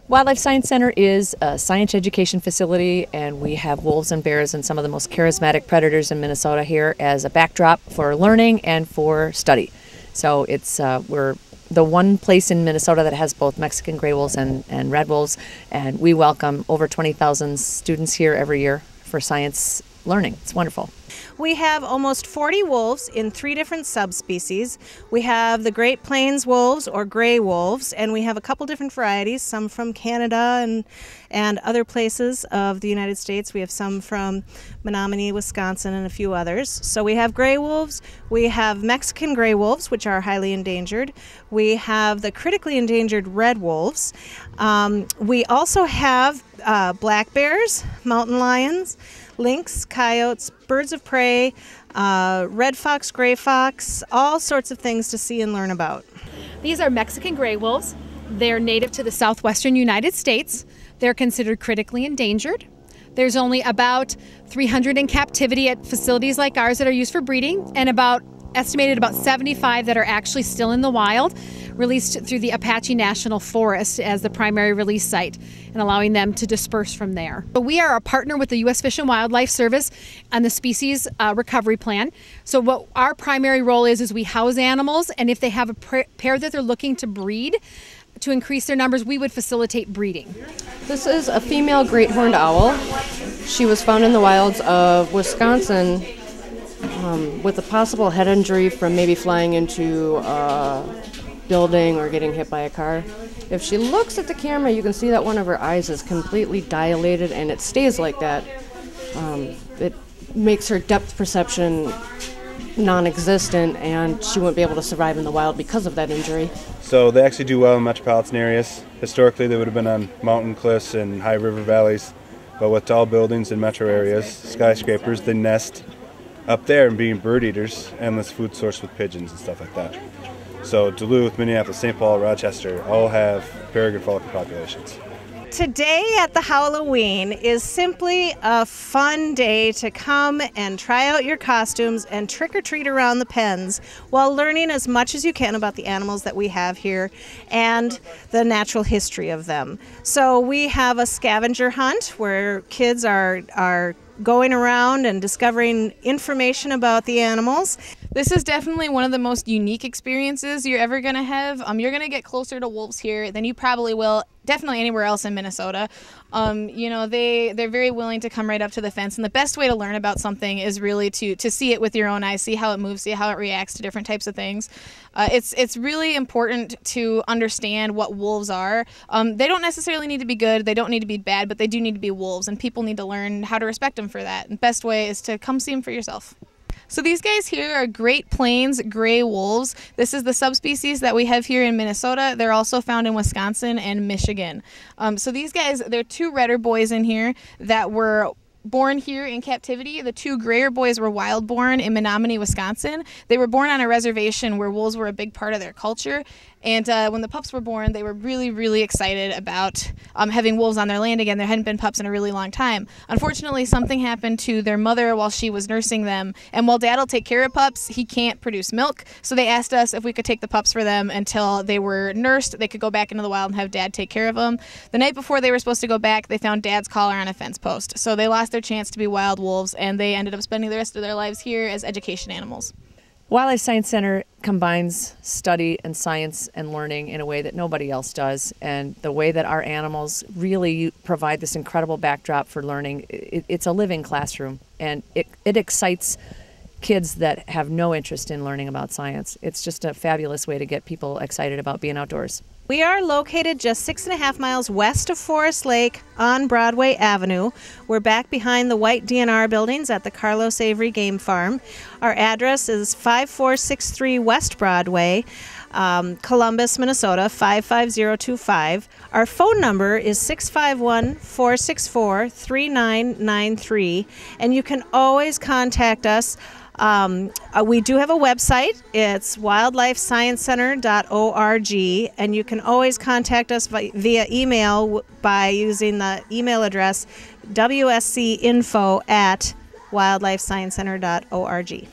Wildlife Science Center is a science education facility, and we have wolves and bears and some of the most charismatic predators in Minnesota here as a backdrop for learning and for study. So it's we're the one place in Minnesota that has both Mexican gray wolves and red wolves, and we welcome over 20,000 students here every year for science learning. It's wonderful. We have almost 40 wolves in 3 different subspecies. We have the Great Plains wolves or gray wolves, and we have a couple different varieties, some from Canada and other places of the United States. We have some from Menominee, Wisconsin, and a few others. So we have gray wolves, we have Mexican gray wolves, which are highly endangered. We have the critically endangered red wolves. We also have black bears, mountain lions, lynx, coyotes, birds of prey, red fox, gray fox, all sorts of things to see and learn about. These are Mexican gray wolves. They're native to the southwestern United States. They're considered critically endangered. There's only about 300 in captivity at facilities like ours that are used for breeding, and estimated about 75 that are actually still in the wild, released through the Apache National Forest as the primary release site, and allowing them to disperse from there. But we are a partner with the U.S. Fish and Wildlife Service on the species recovery plan. So what our primary role is we house animals, and if they have a pair that they're looking to breed, to increase their numbers, we would facilitate breeding. This is a female great horned owl. She was found in the wilds of Wisconsin with a possible head injury from maybe flying into a building or getting hit by a car. If she looks at the camera, you can see that one of her eyes is completely dilated, and it stays like that. It makes her depth perception non-existent, and she wouldn't be able to survive in the wild because of that injury. So they actually do well in metropolitan areas. Historically, they would have been on mountain cliffs and high river valleys, but with tall buildings in metro areas, skyscrapers, they nest up there and being bird eaters, endless food source with pigeons and stuff like that. So Duluth, Minneapolis, St. Paul, Rochester all have peregrine falcon populations. Today at the Howl-O-Ween is simply a fun day to come and try out your costumes and trick or treat around the pens while learning as much as you can about the animals that we have here and the natural history of them. So we have a scavenger hunt where kids are going around and discovering information about the animals. This is definitely one of the most unique experiences you're ever going to have. You're going to get closer to wolves here than you probably will definitely anywhere else in Minnesota. You know, they're very willing to come right up to the fence, and the best way to learn about something is really to see it with your own eyes, see how it moves, see how it reacts to different types of things. It's really important to understand what wolves are. They don't necessarily need to be good, they don't need to be bad, but they do need to be wolves, and people need to learn how to respect them for that. The best way is to come see them for yourself. So these guys here are Great Plains gray wolves. This is the subspecies that we have here in Minnesota. They're also found in Wisconsin and Michigan. So these guys, there are 2 redder boys in here that were born here in captivity. The 2 grayer boys were wild born in Menominee, Wisconsin. They were born on a reservation where wolves were a big part of their culture. And when the pups were born, they were really, really excited about having wolves on their land again. There hadn't been pups in a really long time. Unfortunately, something happened to their mother while she was nursing them. And while Dad will take care of pups, he can't produce milk. So they asked us if we could take the pups for them until they were nursed. They could go back into the wild and have Dad take care of them. The night before they were supposed to go back, they found Dad's collar on a fence post. So they lost their chance to be wild wolves, and they ended up spending the rest of their lives here as education animals. Wildlife Science Center combines study and science and learning in a way that nobody else does, and the way that our animals really provide this incredible backdrop for learning, it's a living classroom, and it excites kids that have no interest in learning about science. It's just a fabulous way to get people excited about being outdoors. We are located just 6.5 miles west of Forest Lake on Broadway Avenue. We're back behind the white DNR buildings at the Carlos Avery Game Farm. Our address is 5463 West Broadway, Columbus, Minnesota 55025. Our phone number is 651-464-3993, and you can always contact us. We do have a website. It's wildlifesciencecenter.org, and you can always contact us via email by using the email address wscinfo@wildlifesciencecenter.org.